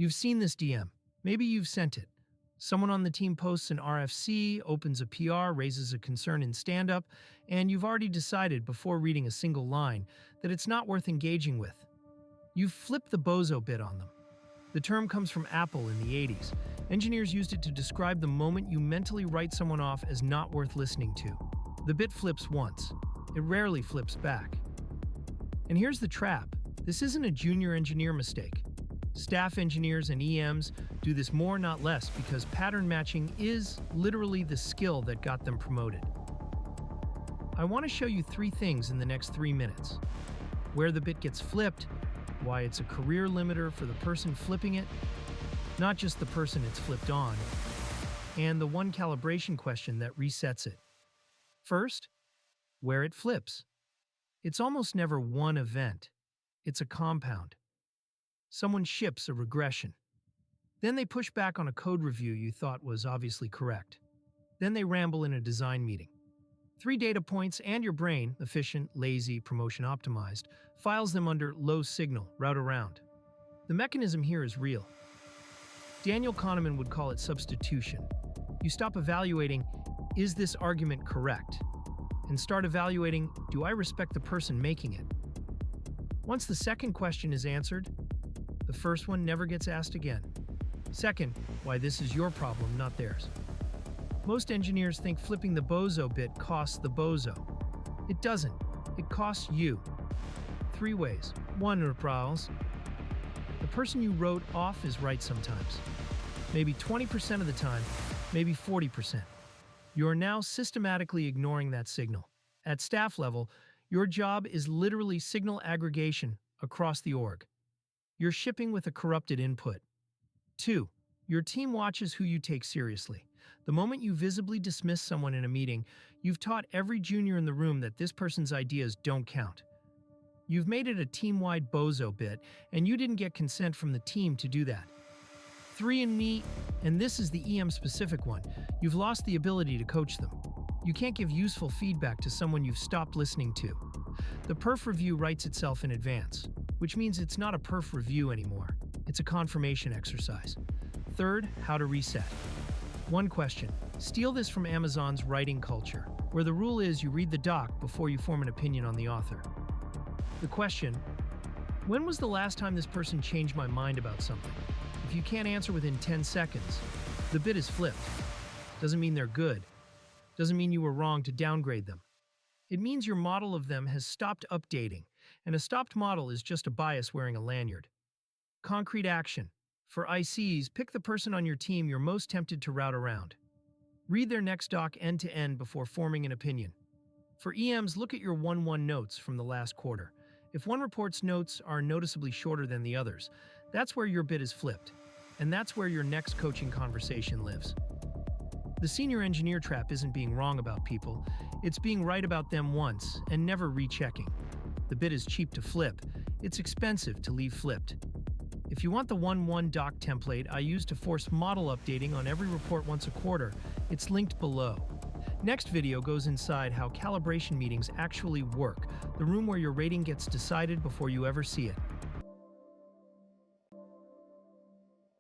You've seen this DM. Maybe you've sent it. Someone on the team posts an RFC, opens a PR, raises a concern in stand-up, and you've already decided before reading a single line that it's not worth engaging with. You've flipped the bozo bit on them. The term comes from Apple in the 80s. Engineers used it to describe the moment you mentally write someone off as not worth listening to. The bit flips once. It rarely flips back. And here's the trap. This isn't a junior engineer mistake. Staff engineers and EMs do this more, not less, because pattern matching is literally the skill that got them promoted. I want to show you 3 things in the next 3 minutes. Where the bit gets flipped, why it's a career limiter for the person flipping it, not just the person it's flipped on, and the one calibration question that resets it. First, where it flips. It's almost never one event. It's a compound. Someone ships a regression. Then they push back on a code review you thought was obviously correct. Then they ramble in a design meeting. 3 data points and your brain, efficient, lazy, promotion optimized, files them under low signal, route around. The mechanism here is real. Daniel Kahneman would call it substitution. You stop evaluating, is this argument correct? And start evaluating, do I respect the person making it? Once the second question is answered, the first one never gets asked again. Second, why this is your problem, not theirs. Most engineers think flipping the bozo bit costs the bozo. It doesn't. It costs you. 3 ways. 1, reprisals. The person you wrote off is right sometimes. Maybe 20% of the time, maybe 40%. You are now systematically ignoring that signal. At staff level, your job is literally signal aggregation across the org. You're shipping with a corrupted input. 2, your team watches who you take seriously. The moment you visibly dismiss someone in a meeting, you've taught every junior in the room that this person's ideas don't count. You've made it a team-wide bozo bit, and you didn't get consent from the team to do that. 3, and this is the EM-specific one, you've lost the ability to coach them. You can't give useful feedback to someone you've stopped listening to. The perf review writes itself in advance, which means it's not a perf review anymore. It's a confirmation exercise. 3rd, how to reset. 1 question. Steal this from Amazon's writing culture, where the rule is you read the doc before you form an opinion on the author. The question, when was the last time this person changed my mind about something? If you can't answer within 10 seconds, the bit is flipped. Doesn't mean they're good. Doesn't mean you were wrong to downgrade them. It means your model of them has stopped updating, and a stopped model is just a bias wearing a lanyard. Concrete action. For ICs, pick the person on your team you're most tempted to route around. Read their next doc end-to-end before forming an opinion. For EMs, look at your 1-1 notes from the last quarter. If one report's notes are noticeably shorter than the others, that's where your bit is flipped, and that's where your next coaching conversation lives. The senior engineer trap isn't being wrong about people, it's being right about them once and never rechecking. The bit is cheap to flip, it's expensive to leave flipped. If you want the 1-1 doc template I use to force model updating on every report once a quarter, it's linked below. Next video goes inside how calibration meetings actually work, the room where your rating gets decided before you ever see it.